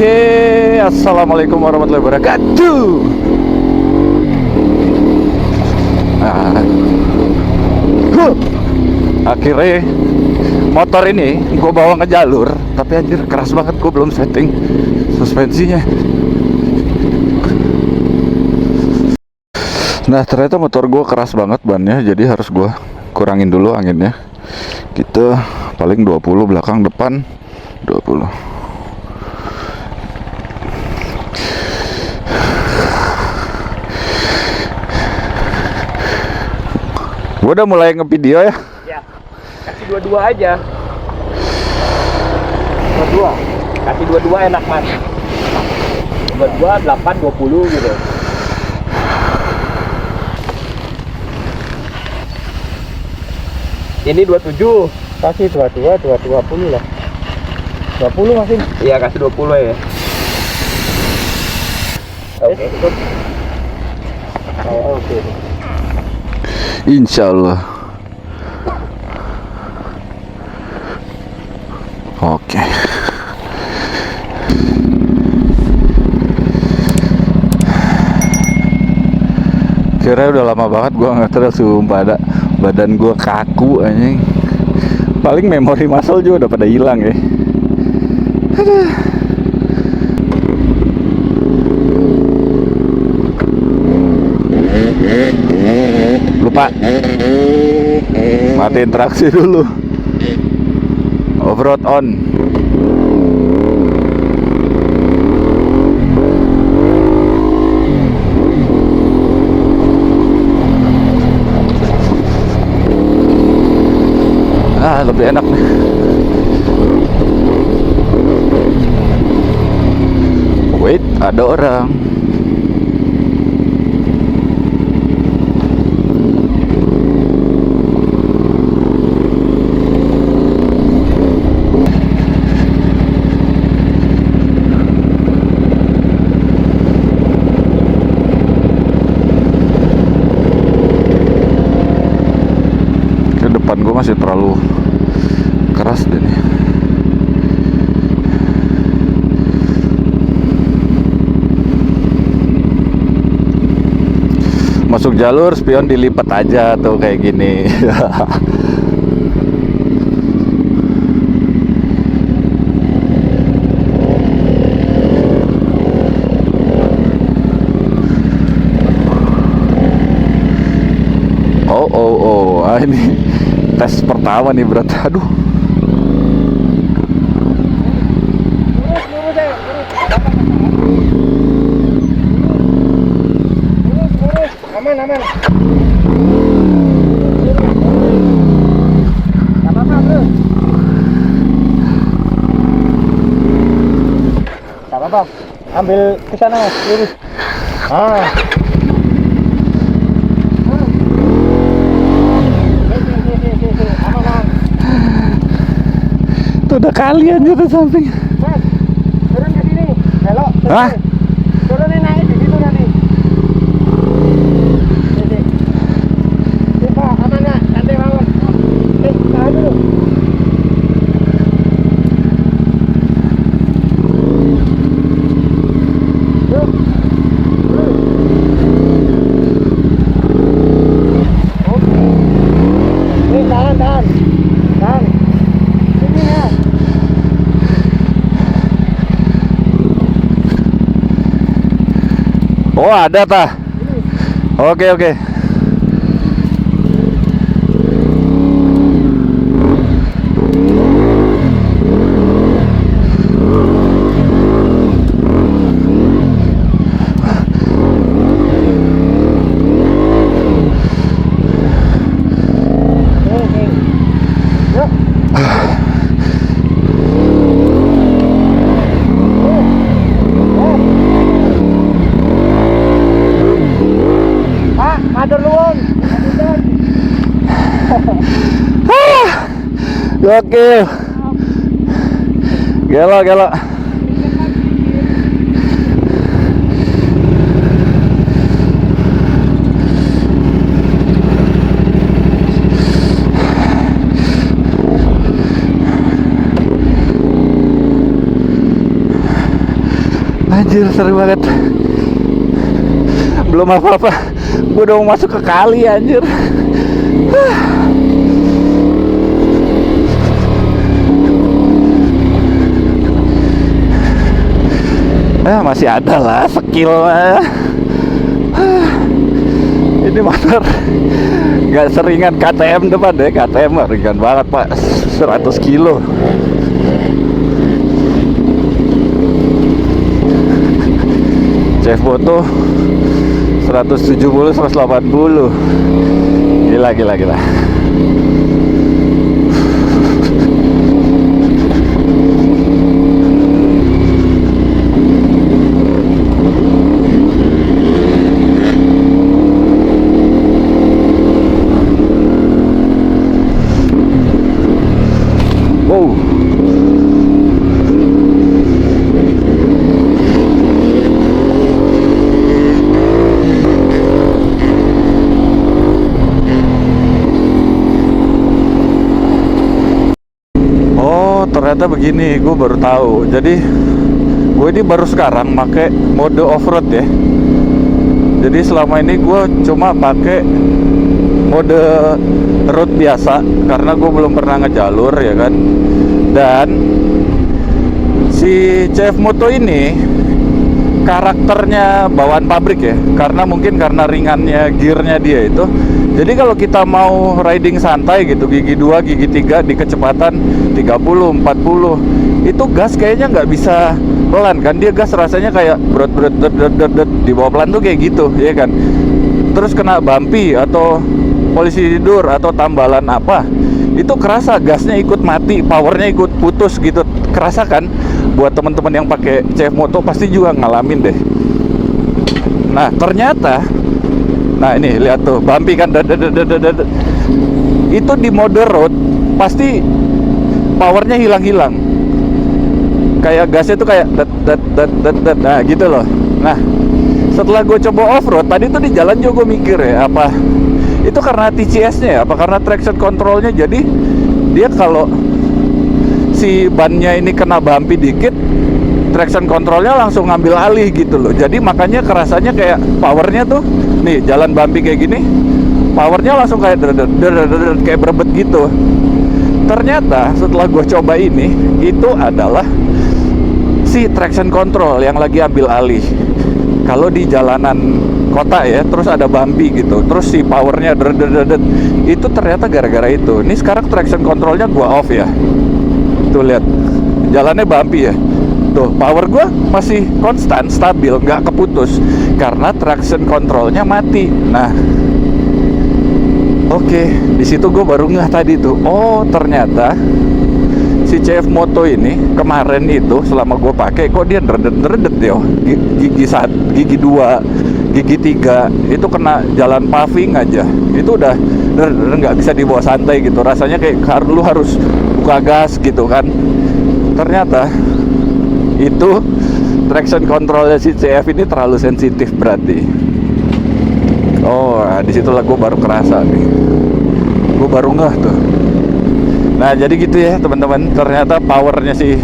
Oke, assalamualaikum warahmatullahi wabarakatuh. Nah, akhirnya motor ini gue bawa ke jalur, tapi anjir keras banget, gue belum setting suspensinya. Nah ternyata motor gue keras banget bannya, jadi harus gue kurangin dulu anginnya. Gitu, paling 20 belakang, depan 20. Gue udah mulai ngevideo ya. Ya, kasih dua-dua aja. Dua-dua. Kasih dua-dua enak mas. Dua-dua 8 20 gitu. Ini 27. Kasih 22 20 lah. 20 masih. Iya, kasih 20 ya. Oke. Oke. Insya Allah. Oke. Kira udah lama banget gue nggak terus, sumpah ada badan gue kaku anjing. Paling memori muscle juga udah pada hilang ya. Aduh. Lupa matiin traksi dulu. Off-road on. Lebih enak nih. Wait, ada orang. Ke depan gue masih terlalu keras deh nih. Masuk jalur spion dilipat aja tuh kayak gini. Oh, ini tes pertama nih berat. Aduh. Aman. Gak apa-apa bro. Gak apa-apa. Ambil ke sana lurus. Aman. Tuh udah kalian jatuh samping. Mas, turun ke sini. Belok. Hah? Turunin naik di situ nanti. Pak, aman nggak? Santai banget. Tahan dulu. Tahan. Sini ya. Oh ada tah. Oke. Gokil. Gelo. Anjir, seru banget. Belum apa-apa, gue udah mau masuk ke kali anjir. Masih ada lah skill lah. Ini motor nggak seringan KTM depan deh. KTM ringan banget pak, 100 kilo. CF Moto 170 180. Gila. Wow. Oh, ternyata begini, gue baru tahu. Jadi gue ini baru sekarang pakai mode off-road ya. Jadi selama ini gue cuma pakai mode road biasa karena gue belum pernah ngejalur ya kan. Dan si CF Moto ini karakternya bawaan pabrik ya, karena mungkin karena ringannya gearnya dia itu. Jadi kalau kita mau riding santai gitu, gigi 2, gigi 3 di kecepatan 30, 40, itu gas kayaknya nggak bisa pelan kan. Dia gas rasanya kayak brot di bawah pelan tuh kayak gitu ya kan. Terus kena bumpy atau polisi tidur atau tambalan apa, itu kerasa gasnya ikut mati, powernya ikut putus gitu, kerasa kan. Buat teman-teman yang pakai CF Moto pasti juga ngalamin deh. Nah ternyata, nah ini lihat tuh bumpy kan, itu di mode road pasti powernya hilang-hilang, kayak gasnya tuh kayak nah gitu loh. Nah setelah gue coba off road tadi tuh di jalan juga gue mikir ya, apa itu karena TCS-nya ya, apa karena traction control-nya. Jadi dia kalau si bannya ini kena bumpy dikit, traction control-nya langsung ngambil alih gitu loh. Jadi makanya kerasanya kayak powernya tuh, nih jalan bumpy kayak gini, powernya langsung kayak kayak berebet gitu. Ternyata setelah gue coba ini, itu adalah si traction control yang lagi ambil alih. Kalau di jalanan kota ya, terus ada bumpy gitu, terus si powernya itu ternyata gara-gara itu. Ini sekarang traction controlnya gua off ya, tuh lihat jalannya bumpy ya, tuh power gua masih konstan stabil, nggak keputus karena traction controlnya mati. Nah oke, di situ gua baru ngeh tadi tuh, oh ternyata si CF Moto ini kemarin itu selama gue pakai kok dia ngeredet ya, gigi 2, gigi 3 itu kena jalan paving aja itu udah nggak bisa dibawa santai gitu, rasanya kayak lu harus buka gas gitu kan. Ternyata itu traction controlnya si CF ini terlalu sensitif berarti. Oh, nah, disitulah gue baru kerasa nih, gue baru ngeh tuh. Nah jadi gitu ya teman-teman, ternyata powernya si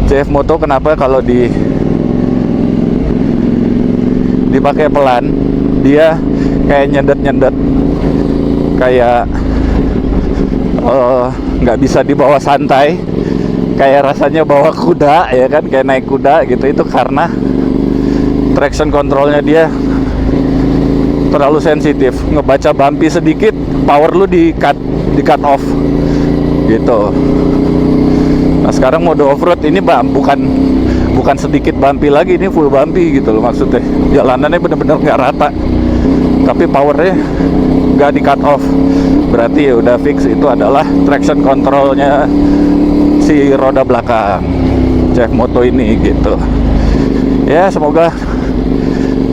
CF Moto kenapa kalau dipakai pelan dia kayak nyendet kayak nggak bisa dibawa santai, kayak rasanya bawa kuda ya kan, kayak naik kuda gitu. Itu karena traction controlnya dia terlalu sensitif, ngebaca bumpy sedikit power lu di cut off gitu. Nah sekarang mode off-road ini bukan sedikit bumpy lagi, ini full bumpy gitu loh maksudnya. Jalanannya bener-bener nggak rata, tapi powernya nggak di cut off. Berarti ya udah fix itu adalah traction controlnya si roda belakang CF Moto ini gitu. Ya semoga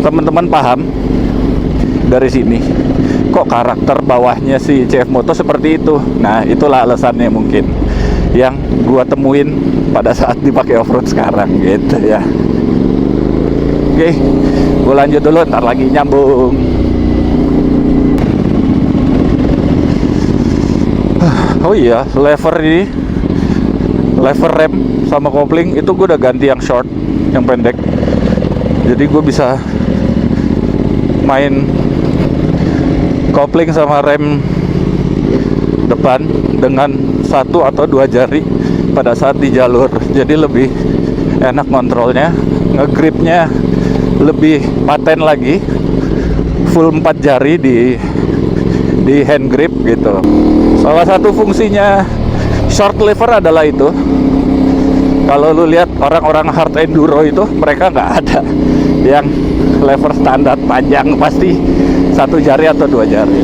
teman-teman paham dari sini kok karakter bawahnya si CF Moto seperti itu. Nah itulah alasannya mungkin yang gua temuin pada saat dipakai off-road sekarang gitu ya. Oke, gua lanjut dulu, ntar lagi nyambung. Oh iya, lever rem sama kopling itu gua udah ganti yang short, yang pendek. Jadi gue bisa main kopling sama rem depan dengan 1 atau 2 jari pada saat di jalur. Jadi lebih enak kontrolnya, ngegripnya lebih paten lagi, full 4 jari di hand grip gitu. Salah satu fungsinya short lever adalah itu. Kalau lu lihat orang-orang hard enduro itu, mereka nggak ada yang lever standar panjang, pasti 1 jari atau 2 jari.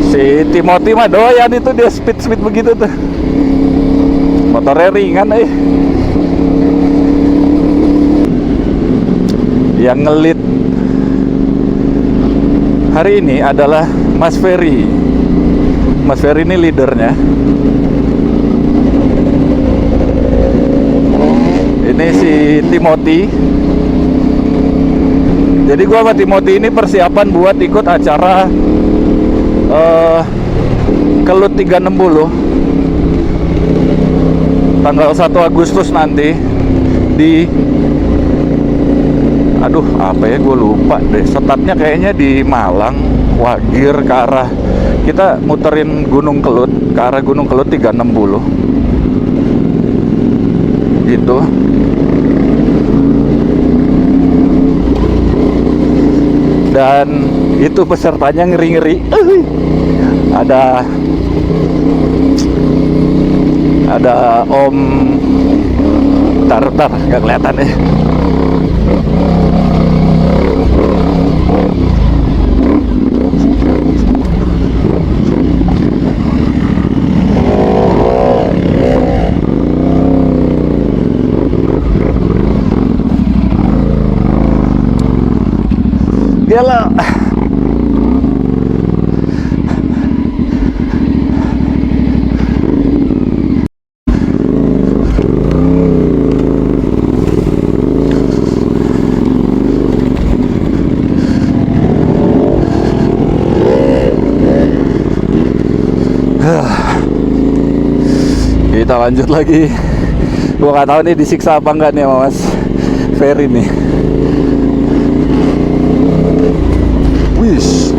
Si Timothy mah doyan itu, dia speed begitu tuh. Motornya ringan Yang ngelit hari ini adalah Mas Ferry. Mas Ferry ini leadernya. Ini si Timothy. Jadi gua sama Timothy ini persiapan buat ikut acara Kelut 360 tanggal 1 Agustus nanti di, aduh apa ya, gue lupa deh. Startnya kayaknya di Malang, Wagir ke arah, kita muterin Gunung Kelut, ke arah Gunung Kelut 360 gitu. Dan itu pesertanya ngeri-ngeri. Ada Om, tar nggak kelihatan ya. Gila. Kita lanjut lagi. Gua nggak tahu nih disiksa apa enggak nih sama Mas Ferry nih. Wish.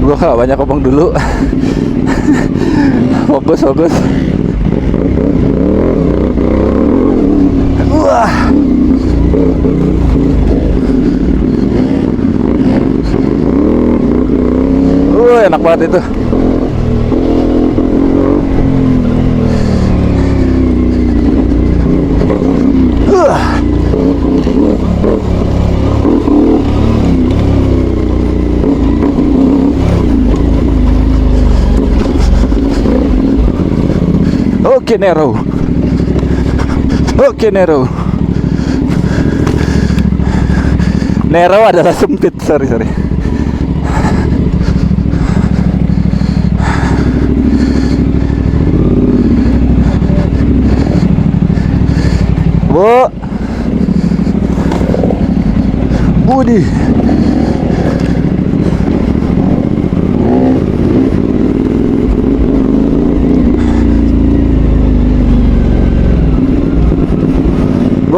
Gue gak banyak ngomong dulu. Fokus. Wah. Enak banget itu. Oke, Nero. Nero adalah sempit, sorry. Bu. Budi. Gue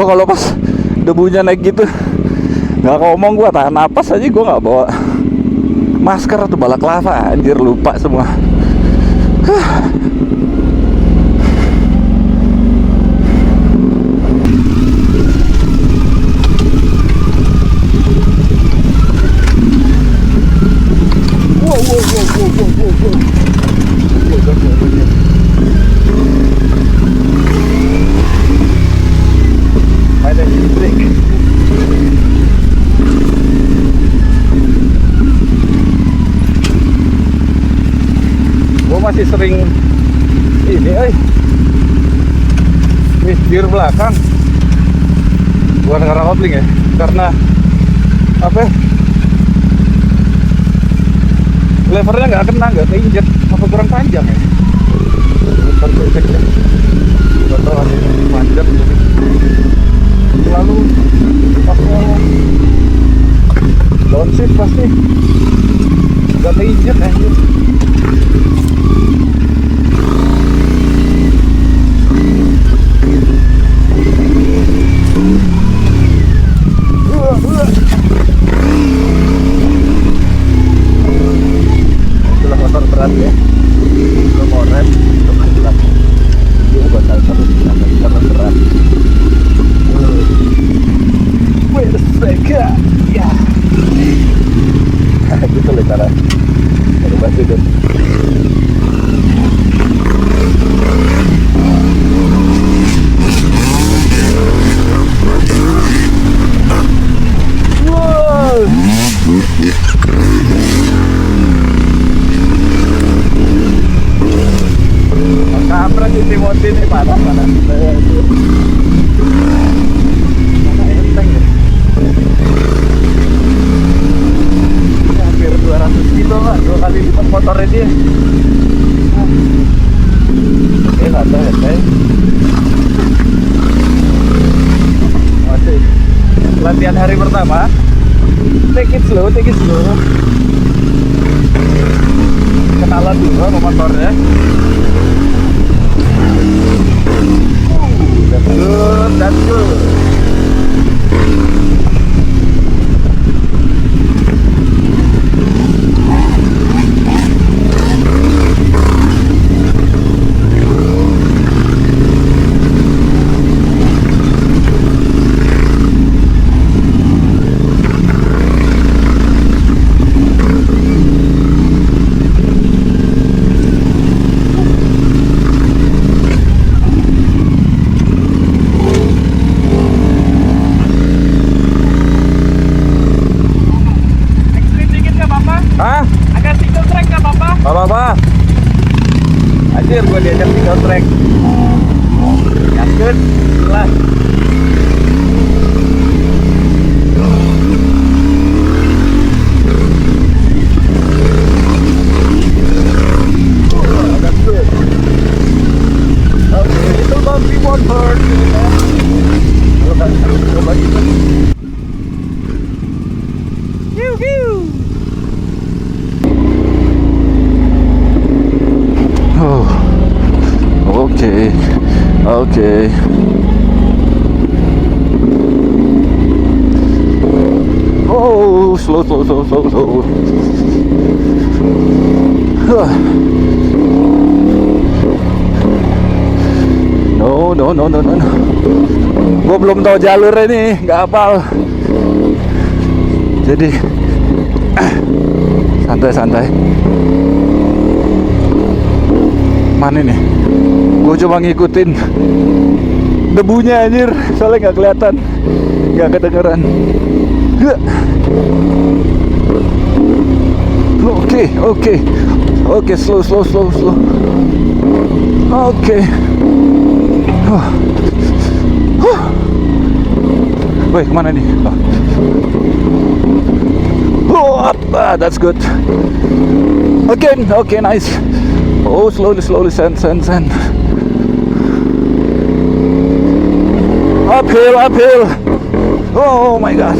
kalau pas debunya naik gitu nggak ngomong, gue tahan napas aja, gue nggak bawa masker atau balaklava, anjir lupa semua. Ada listrik. Gue masih sering ini, gear belakang. Bukan karena kopling ya, karena apa? Levernya nggak kena, nggak keinjek, apa kurang panjang ya? Lever gue cek ya. Nggak tahu ada yang panjang jadi selalu pakai downshift pasti nggak keinjek ya. Itulah motor berat ya. Kalau mau rem itu kan berat. Dia bakal terus karena berat. Wait a second. Ya. Gitu lah cara. Ada batu deh. Kampret si Timothy ini panas. Mana enteng ya? Ini hampir 200 kilo lah, 2 kali lipat motornya dia. Oke, santai. Masih latihan hari pertama. Take it slow. Kenalan dulu sama motornya. That's good. Hah? Ada single track nggak apa-apa? Gak apa-apa. Anjir, gue diajak single track. Yakin? Jelas. That's good. Okay, little bumpy one bird. Coba gitu. Oh, okay. Oh, slow. No. Gue belum tahu jalur ini, nggak hafal. Jadi santai. Mana nih? Gue coba ngikutin debunya anjir, soalnya nggak kelihatan, nggak kedengeran. Oke, slow. Oke. Woi, kemana nih? That's good. Okay, nice. Oh, slowly, send. uphill, uphill. Oh my god.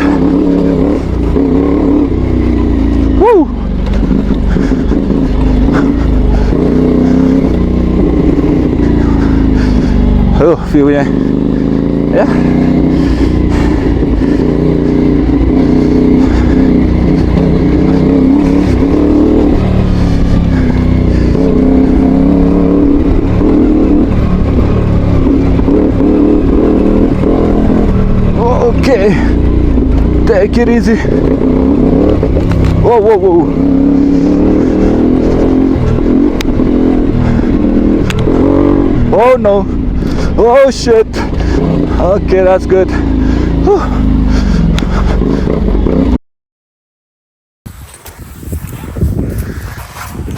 Woo. View-nya. Ya. Okay, take it easy. Whoa, whoa, whoa. Oh no. Oh shit. Okay, that's good. Whew.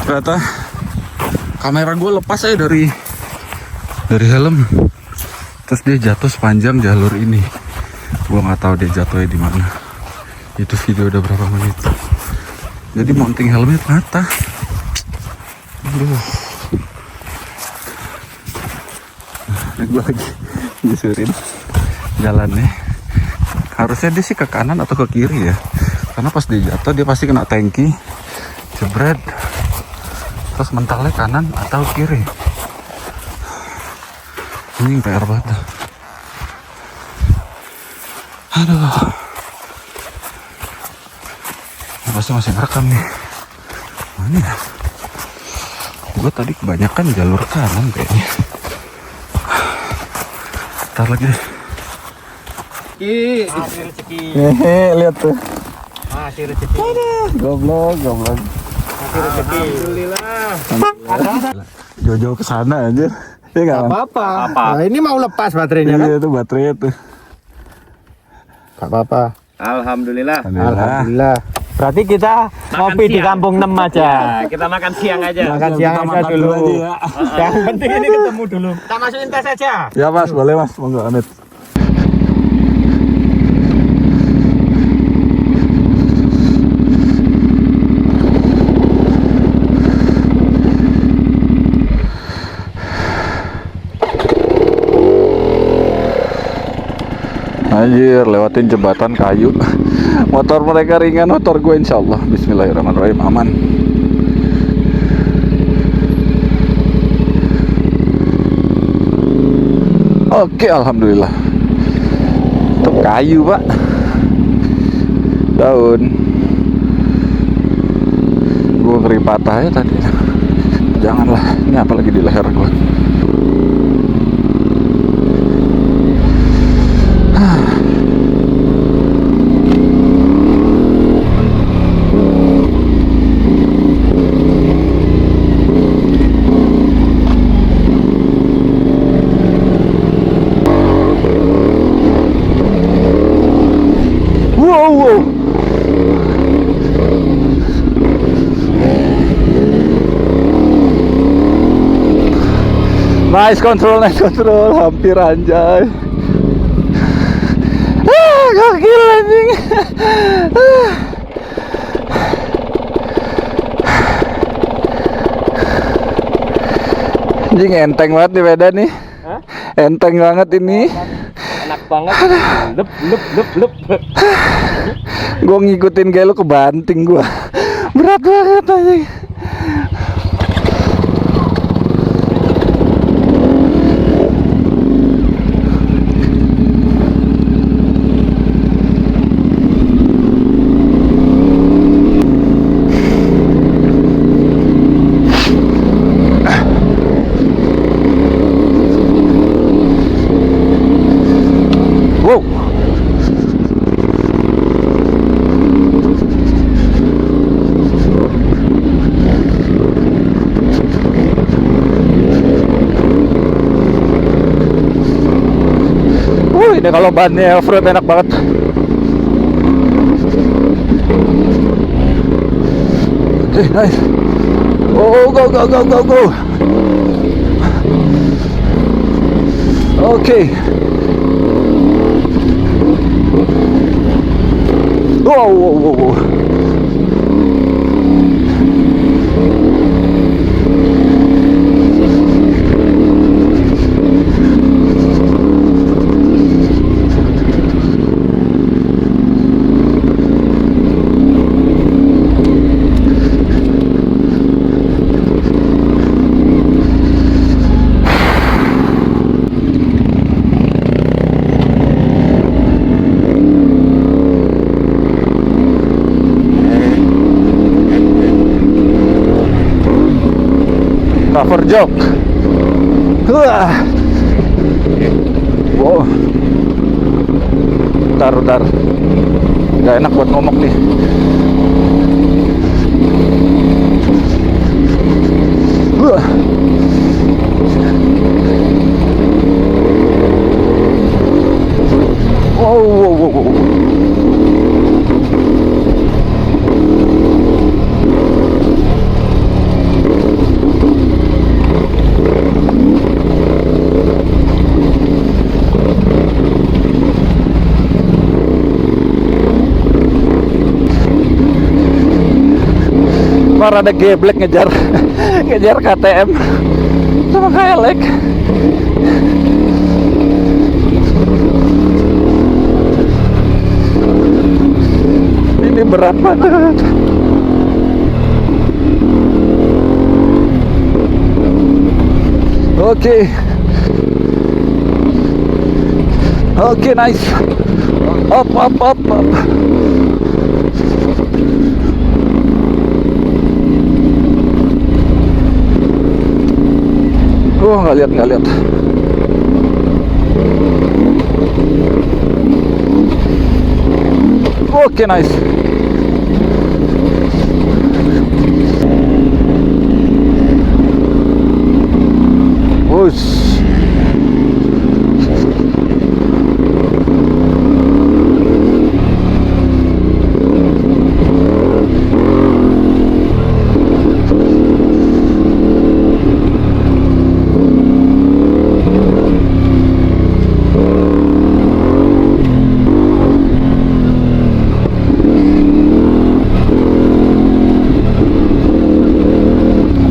Ternyata kamera gue lepas aja dari helm. Terus dia jatuh sepanjang jalur ini. Gua nggak tahu dia jatuhnya di mana. Itu video udah berapa menit. Jadi mounting helmet patah. Aduh. Nah, gue lagi nyusurin jalannya. Harusnya dia sih ke kanan atau ke kiri ya. Karena pas dia jatuh dia pasti kena tangki. Jebret. Terus mentalnya kanan atau kiri. Ini PR banget. Aduh. Ini pasti masih ngerekam nih. Mana ya? Gue tadi kebanyakan jalur kanan kayaknya. Ntar lagi deh. Hasil rezeki. Hehe, lihat tuh. Hasil rezeki. Goblok. Hasil rezeki. Alhamdulillah. Jauh-jauh ke sana anjir. Ya enggak Apa-apa. Nah, ini mau lepas baterainya kan? Iya, itu baterai tuh. Gak apa-apa. Alhamdulillah. Alhamdulillah. Berarti kita ngopi di kampung 6 aja. Ya, kita makan siang aja. Makan siang Kita aja makan dulu. dulu aja ya. Yang penting ini ketemu dulu. Kita masukin tes aja. Ya mas, boleh mas, monggo Amit. Anjir, lewatin jembatan kayu. Motor mereka ringan, motor gue insyaallah. Bismillahirrahmanirrahim, aman. Oke, alhamdulillah. Itu kayu pak, daun. Gue ngeri patah ya tadi. Janganlah, ini apalagi di leher gue. Wow. Nice control, hampir anjay. Gokil anjing. Anjing enteng banget nih Medan nih. Hah? Enteng banget ini. Enak banget. Lep. Gue ngikutin gaya lu kebanting gue. Berat banget anjing. Wow. Ini kalau bannya off-road enak banget. Nice. Oh, go. Okay. Wow. for joke. Wow. Bentar. Gak enak buat ngomong nih. Wow. Rada geblek ngejar KTM sama KLX. Ini berat banget. Oke, nice. Up. Nggak lihat. Oke, nice. Wush.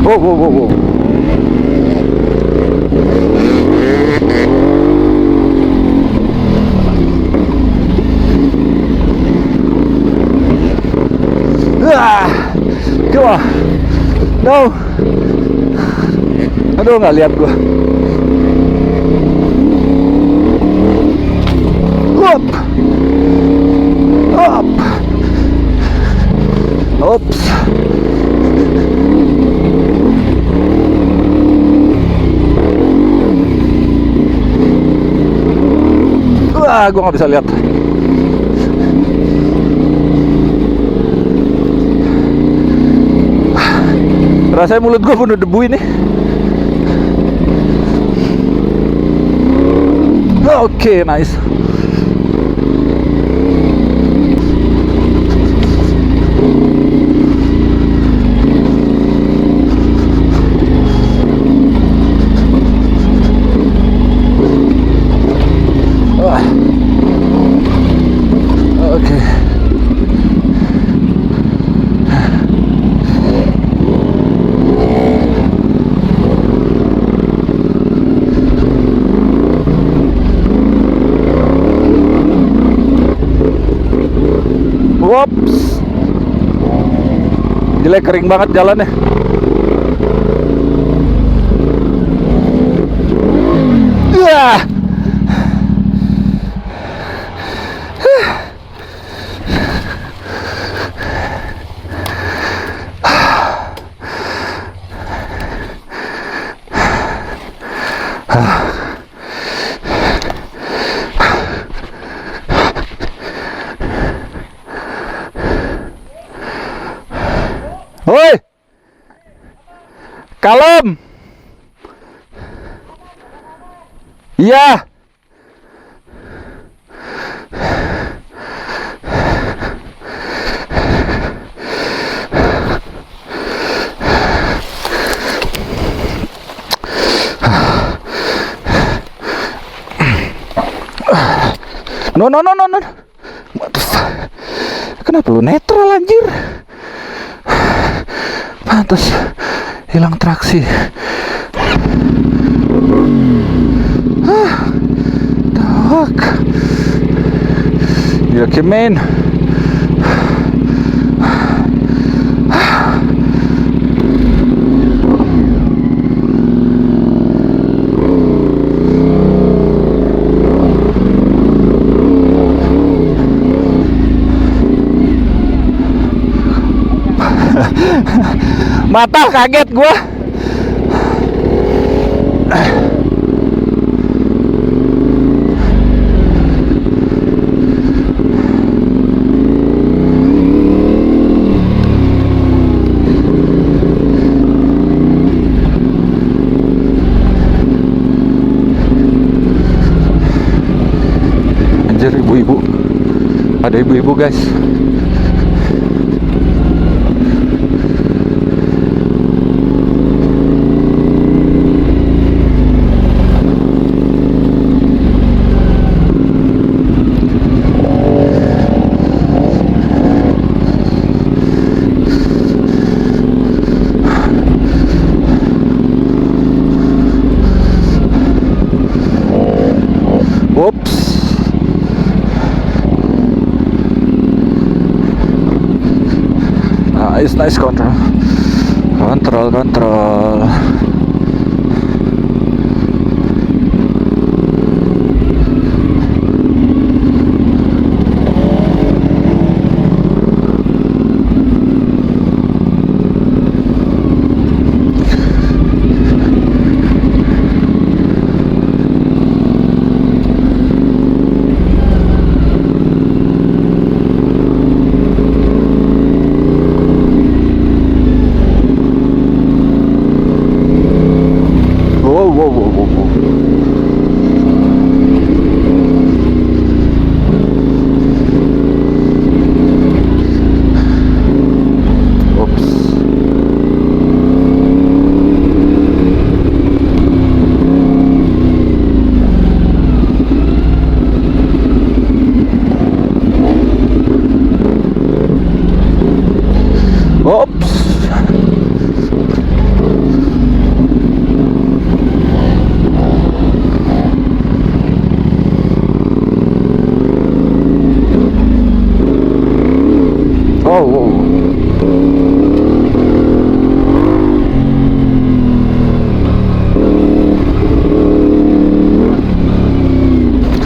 Wow. Come on. No. Aduh, nggak lihat gua. Up. Oops. Gue nggak bisa lihat. Rasanya mulut gue penuh debu ini. Oke, nice. Oke. Wops. Gila, kering banget jalannya. Woi, kalem. Iya. No. Kenapa lu netral anjir? Pantas hilang traksi. Tawak. Ya kemen. Mata kaget gua. Anjir, ibu-ibu. Ada ibu-ibu, guys. Oops. Nice control. Control.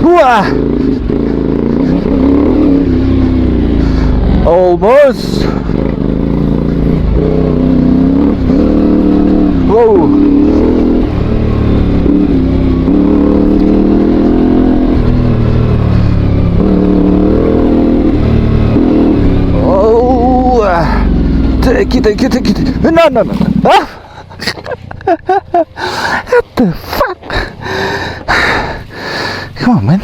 Wah, almost. Wow. Oh, take it. No. Ah. What the fuck? Come on, man.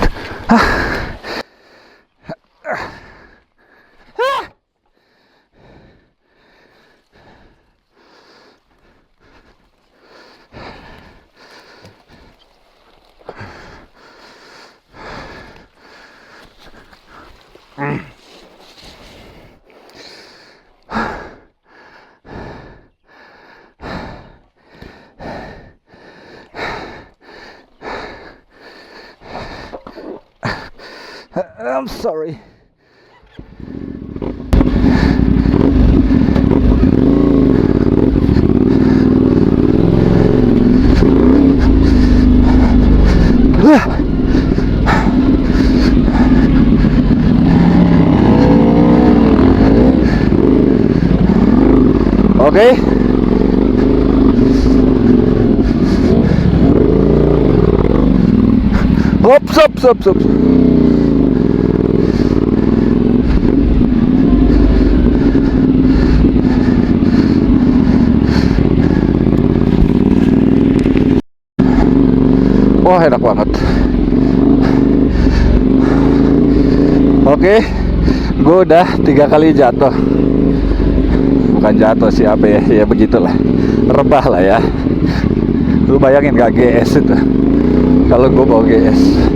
I'm sorry. Okay. Stop. Wah, enak banget. Oke, gue udah 3 kali jatuh. Bukan jatuh sih, apa ya, ya begitulah, rebah lah ya. Lu bayangin gak GS itu kalau gue bawa GS.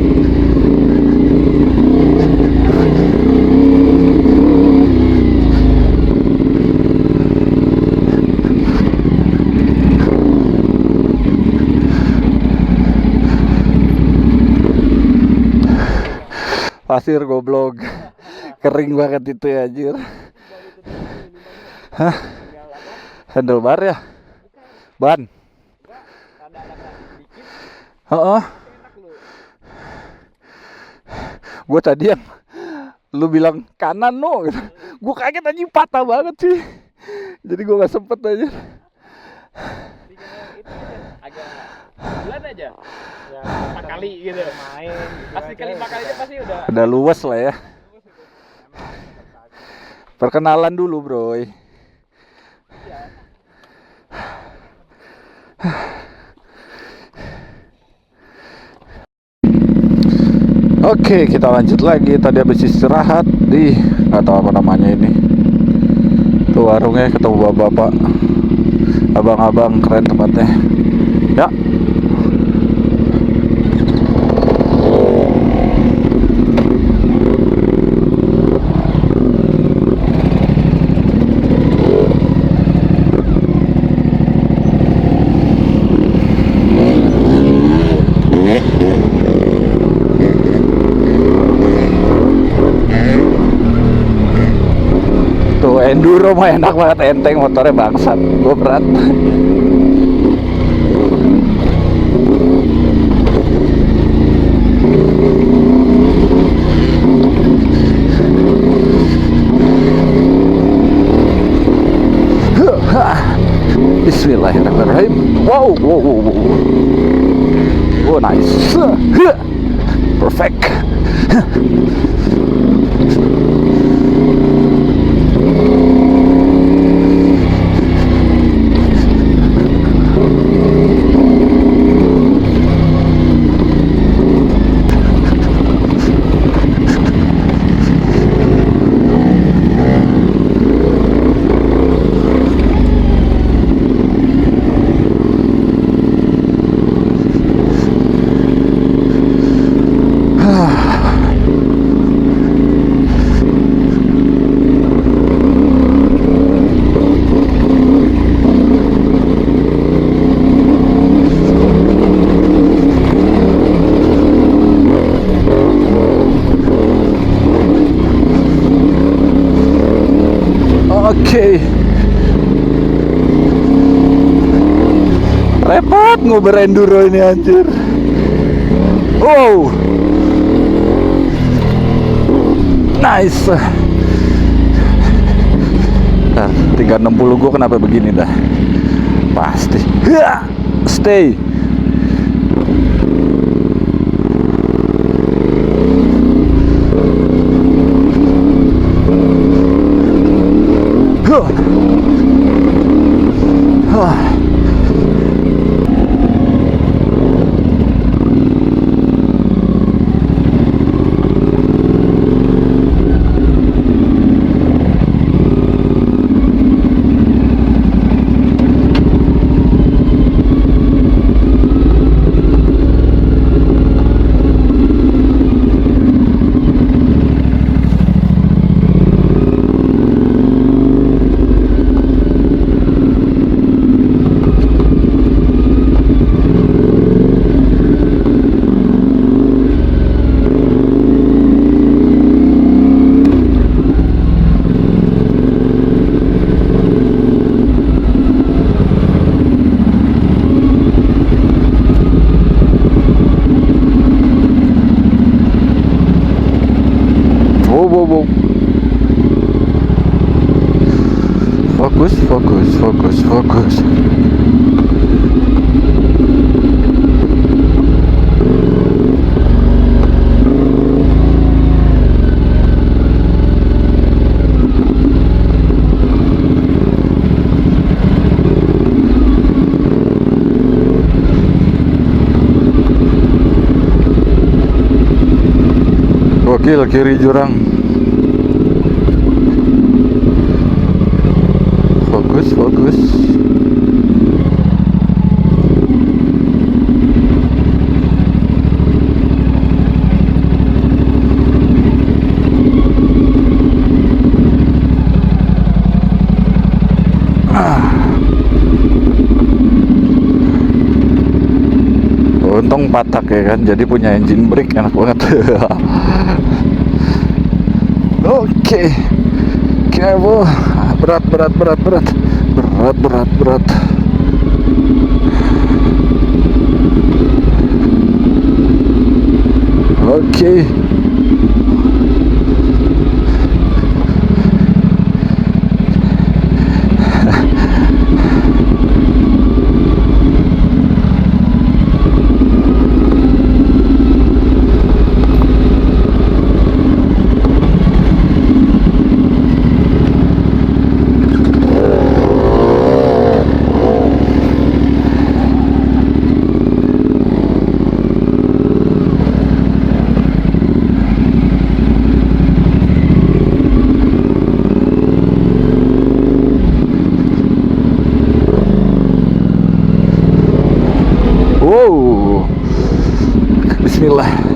Pasir goblok. Kering banget itu ya, anjir. Hah? Handlebar ya? Ban? Heeh. Gue tadi yang lu bilang kanan no gitu. Gue kaget anjing, patah banget sih. Jadi gue gak sempet aja. Agak Ya, kali gitu. main gitu Pasti aja, kali 5 kalinya pasti udah. Udah luas lah ya. emang prestasi. Perkenalan dulu, bro. Oke, kita lanjut lagi. Tadi habis istirahat di nggak tahu apa namanya ini. Tuh warungnya, ketemu bapak-bapak, abang-abang, keren tempatnya. Ya. Tuh enduro mah enak banget, enteng, motornya bangsat, gue berat. Bismillahirrahmanirrahim. Wow, wow, wow, wow. Oh, nice. Perfect. Oke. Repot ngober enduro ini anjir. Wow. Nice. Nah, 360 gua kenapa begini dah? Pasti. Stay. Fokus. Gokil, kiri jurang. Fokus. Untung patak ya kan, jadi punya engine brake, enak banget. Oke. Careful. Berat. Oke. Bismillah.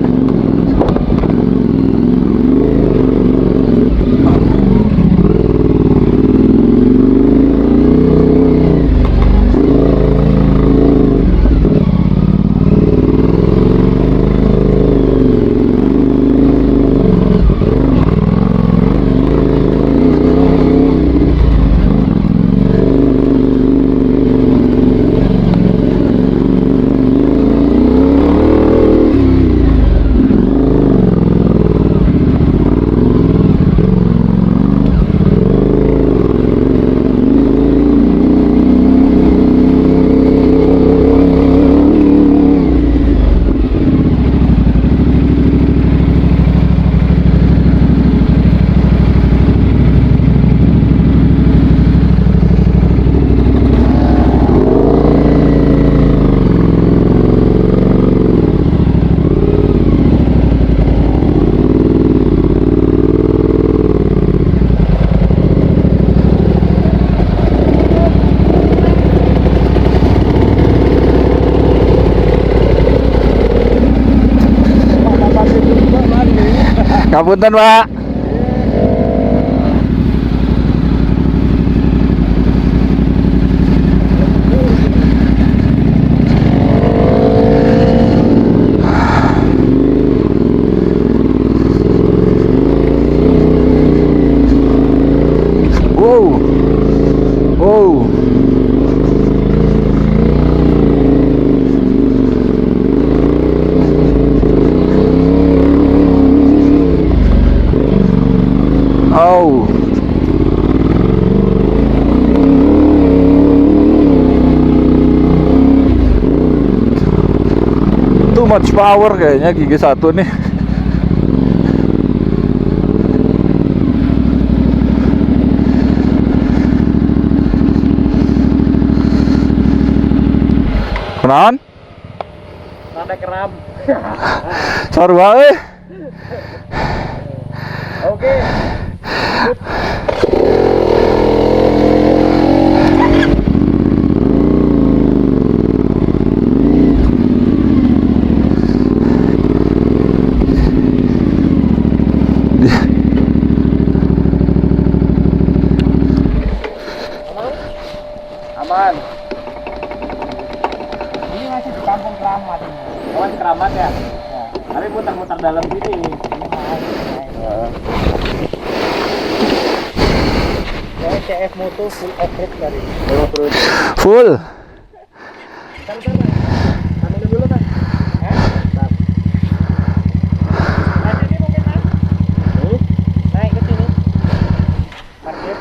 Ngapunten, Pak. Wow. Wow. Oh. Too much power kayaknya gigi satu nih. Kenaon? Rada keram. Sarwa euy. Oke. Aman. Ini masih di kampung Keramat ini. Oh, di Keramat ya? Ya. Tapi muter-muter dalam sini. Ya, CF Moto full off-road kali. Full off-road. Full. Bentar. Ambil dulu kan? Bentar. Naik sini mungkin kan? Naik ke sini. Parkir.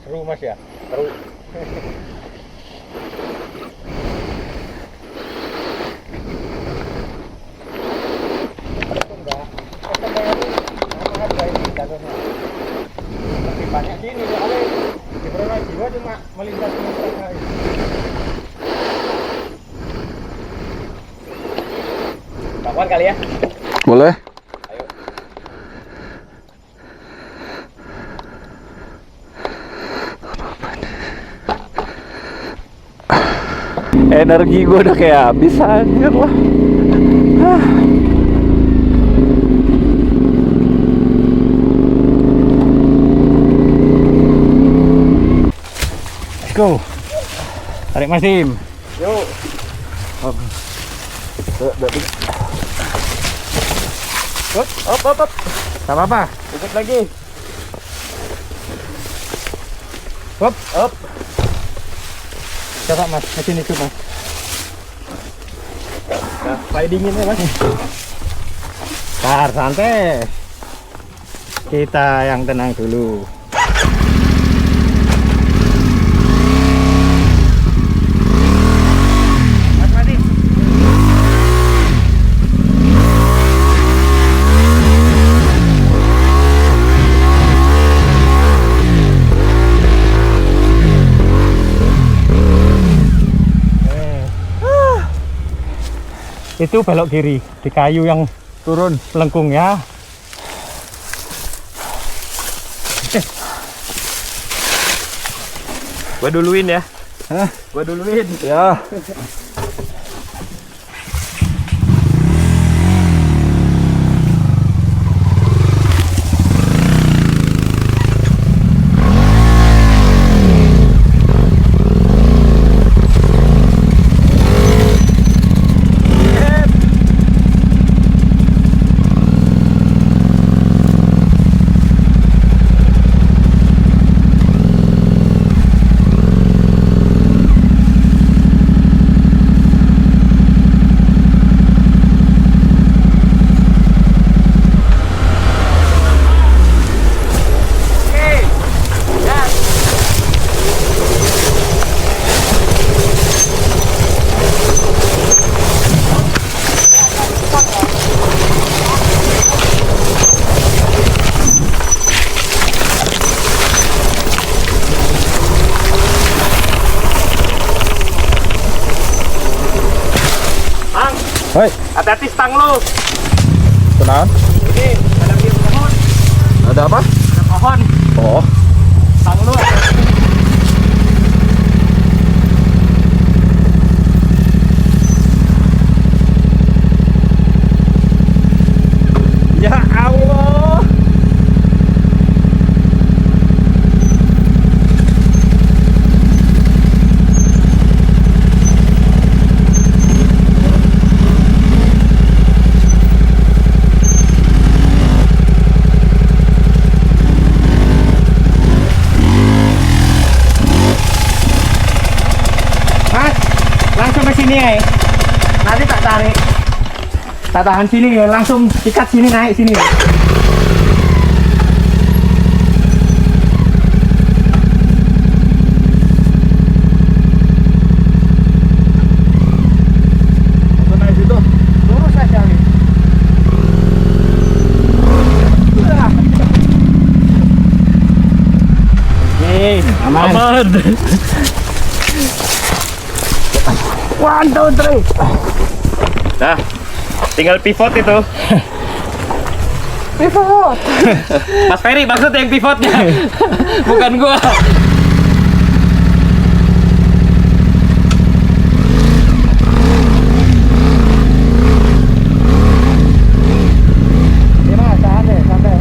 Seru Mas ya? Seru. Lebih banyak sini soalnya di Pronojiwo cuma melintas saja. Bakwan kali ya? Boleh. Ayo. Energi gue udah kayak habis anjir lah. Let's go. Tarik Masim. Yuk. Up. Tak apa-apa. Ikut lagi. Up. Coba Mas, mesin ikut Mas. Nah, supaya dingin ya Mas. Tar, santai. Kita yang tenang dulu. Itu belok kiri di kayu yang Turun. lengkung ya. Gua duluin ya. Hah? Gua duluin. Ya. Hoi, Hati-hati stang lu. kenapa? Ini ada di pohon. Ada apa? Ada pohon. Oh, Stang lu. ya Allah. Mas, langsung ke sini ya. Nanti tak tarik. Tak tahan sini ya, langsung ikat sini naik sini. Naik situ. Lurus aja nih. Oke, aman. Aman. 1, 2, 3. Nah, tinggal pivot itu. Pivot. Mas Ferry maksud yang pivotnya, bukan gua. Gimana? Tahan deh, santai.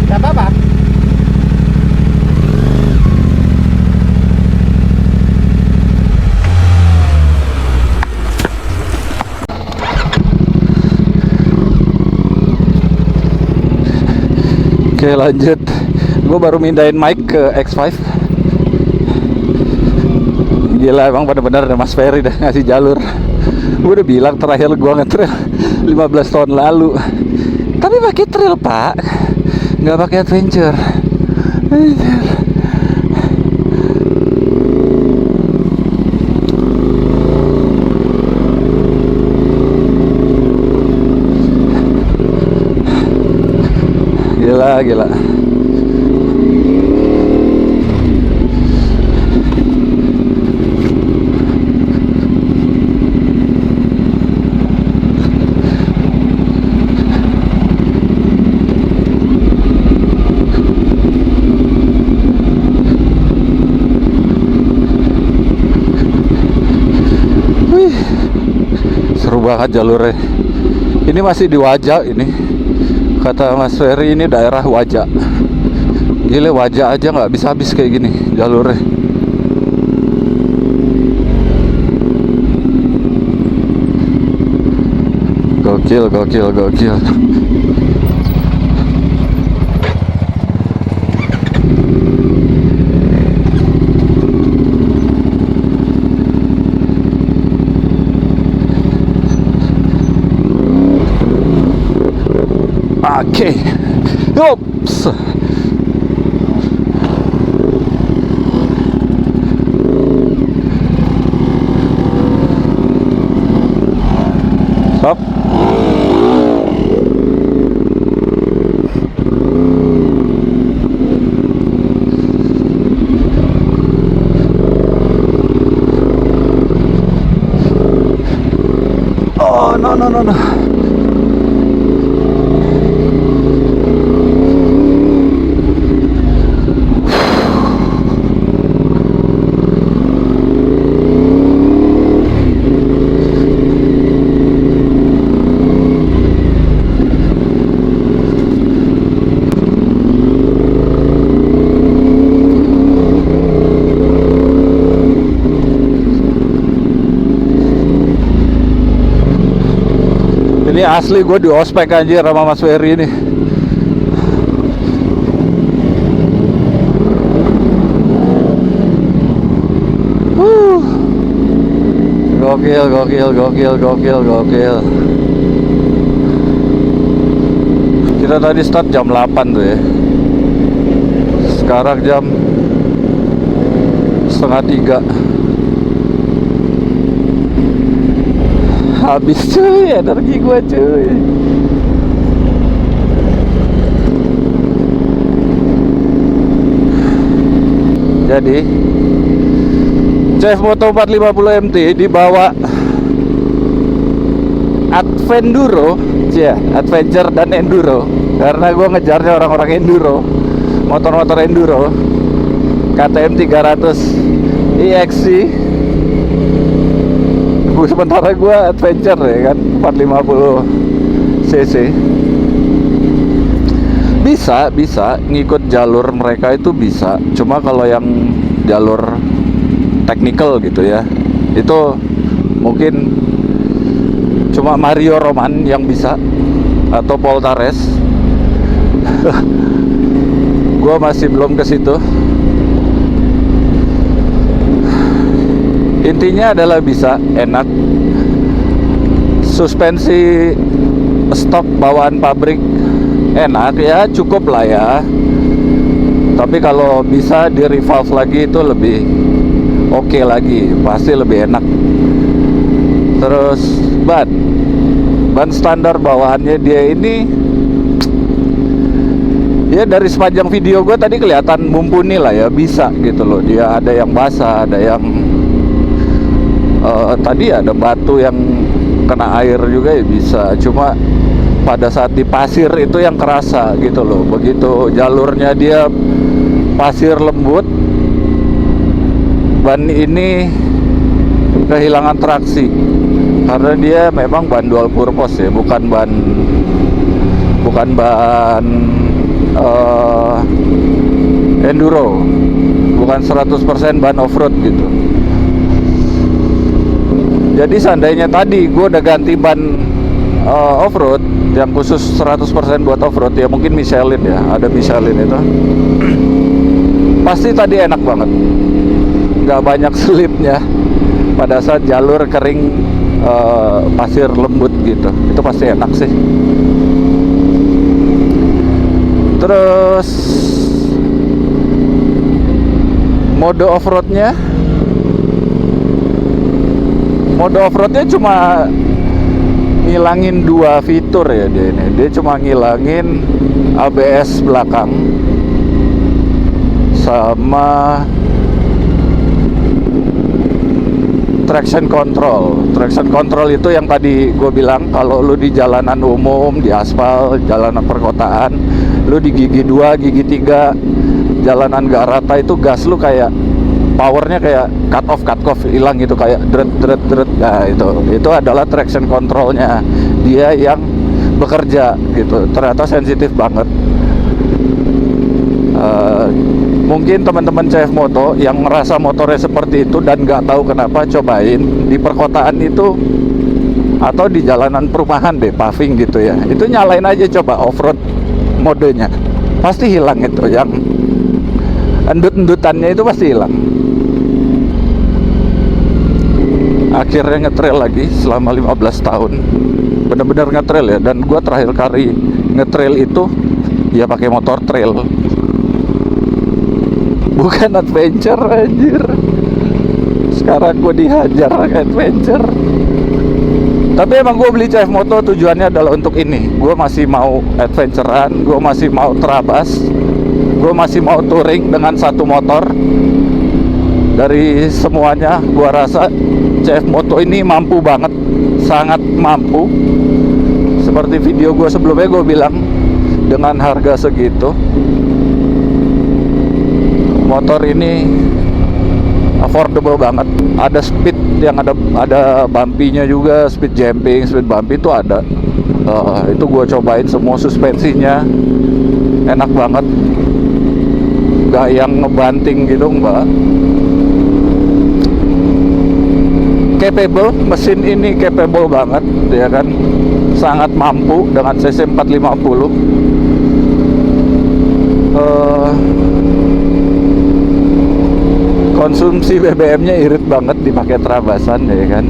Gak apa-apa. Oke, lanjut. Gue baru mindahin mic ke X5. Gila, emang bener-bener Mas Ferry dah ngasih jalur. Gue udah bilang terakhir gue nge-trail 15 tahun lalu. Tapi pakai trail, Pak. Nggak pakai adventure. Gila. Wih, seru banget jalurnya. Ini masih di Wajak ini. Kata Mas Ferry ini daerah Wajak. Gile, Wajak aja nggak bisa habis kayak gini jalurnya. Gokil. Oke. Ups. Stop. no. Ini asli gue di ospek anjir sama Mas Ferry ini. Gokil. Kita tadi start jam 8 tuh ya. Sekarang jam setengah 3. Habis cuy, energi gue cuy. Jadi CF Moto 450 MT dibawa Advenduro, ya, Adventure dan Enduro. Karena gue ngejarnya orang-orang Enduro, motor-motor Enduro. KTM 300 EXC. Sementara gue Adventure ya kan, 450 cc. Bisa ngikut jalur mereka itu bisa. Cuma kalau yang jalur technical gitu ya, itu mungkin cuma Mario Roman yang bisa, atau Poltares. Gue masih belum ke situ. Intinya adalah bisa, enak. Suspensi stok bawaan pabrik enak ya, cukup lah ya. Tapi kalau bisa di revolve lagi itu lebih oke lagi, pasti lebih enak. Terus ban standar bawaannya dia ini ya, dari sepanjang video gue tadi kelihatan mumpuni lah ya, bisa gitu loh. Dia ada yang basah, ada yang tadi ada batu yang kena air juga ya bisa. Cuma pada saat di pasir itu yang kerasa gitu loh. Begitu jalurnya dia pasir lembut, ban ini kehilangan traksi. Karena dia memang ban dual purpose ya, bukan ban enduro, bukan 100% ban off-road gitu. Jadi seandainya tadi gue udah ganti ban off-road yang khusus 100% buat off-road ya, mungkin Michelin ya, ada Michelin itu, pasti tadi enak banget, nggak banyak slipnya pada saat jalur kering, pasir lembut gitu. Itu pasti enak sih. Terus mode off-roadnya cuma ngilangin 2 fitur ya dia ini. Dia cuma ngilangin ABS belakang sama traction control. Traction control itu yang tadi gue bilang, kalau lu di jalanan umum, di aspal, jalanan perkotaan, lu di gigi 2, gigi 3, jalanan gak rata, itu gas lu kayak powernya kayak cut off hilang gitu, kayak dret. Nah itu adalah traction controlnya dia yang bekerja gitu. Ternyata sensitif banget. Mungkin teman-teman CF Moto yang ngerasa motornya seperti itu dan nggak tahu kenapa, cobain di perkotaan itu atau di jalanan perumahan deh, paving gitu ya, itu nyalain aja coba off-road modenya, pasti hilang itu yang endut-endutannya, itu pasti hilang. Akhirnya ngetrail lagi selama 15 tahun, bener-bener ngetrail ya. Dan gue terakhir kali ngetrail itu ya pakai motor trail, bukan adventure anjir. Sekarang gue dihajar adventure. Tapi emang gue beli CF Moto tujuannya adalah untuk ini. Gue masih mau adventurean, gue masih mau terabas, gue masih mau touring dengan satu motor. Dari semuanya gua rasa CF Moto ini mampu banget, sangat mampu. Seperti video gua sebelumnya gua bilang, dengan harga segitu motor ini affordable banget. Ada speed yang ada bumpy-nya juga, speed jumping, speed bumpy itu ada. Itu gue cobain semua, suspensinya enak banget, nggak yang ngebanting gitu, enggak. Capable, mesin ini capable banget, ya kan, sangat mampu dengan cc 450. Konsumsi BBM-nya irit banget dipakai terabasan, ya kan.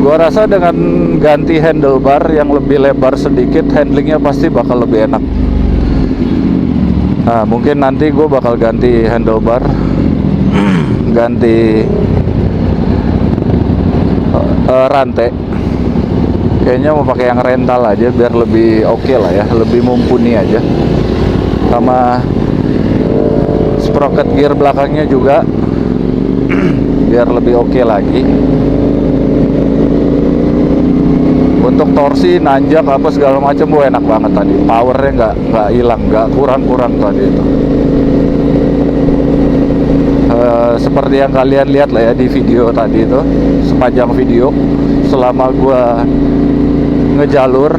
Gua rasa dengan ganti handlebar yang lebih lebar sedikit, handlingnya pasti bakal lebih enak. Nah, mungkin nanti gue bakal ganti handlebar, ganti rantai. Kayaknya mau pakai yang rental aja biar lebih oke lah ya, lebih mumpuni aja. Sama sprocket gear belakangnya juga biar lebih oke lagi. Untuk torsi, nanjak apa segala macam, enak banget tadi. Powernya nggak hilang, nggak kurang tadi itu. Seperti yang kalian lihat lah ya di video tadi itu, sepanjang video, selama gua ngejalur,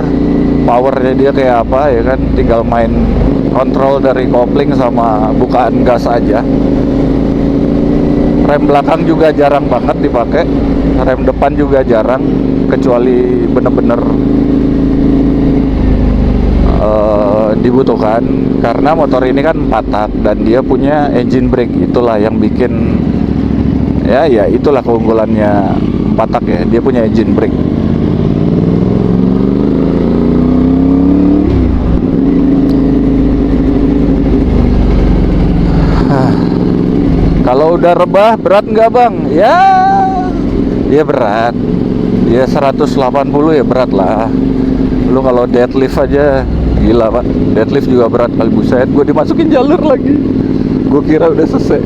powernya dia kayak apa ya kan, tinggal main kontrol dari kopling sama bukaan gas aja. Rem belakang juga jarang banget dipakai, rem depan juga jarang, kecuali bener-bener dibutuhkan, karena motor ini kan 4 tak dan dia punya engine brake. Itulah yang bikin ya itulah keunggulannya 4 tak ya, dia punya engine brake. Kalau udah rebah, berat nggak bang? Ya, dia berat. Dia 180 ya berat lah. Lu kalau deadlift aja gila pak. Deadlift juga berat kali, buset. Gue dimasukin jalur lagi. Gue kira udah selesai.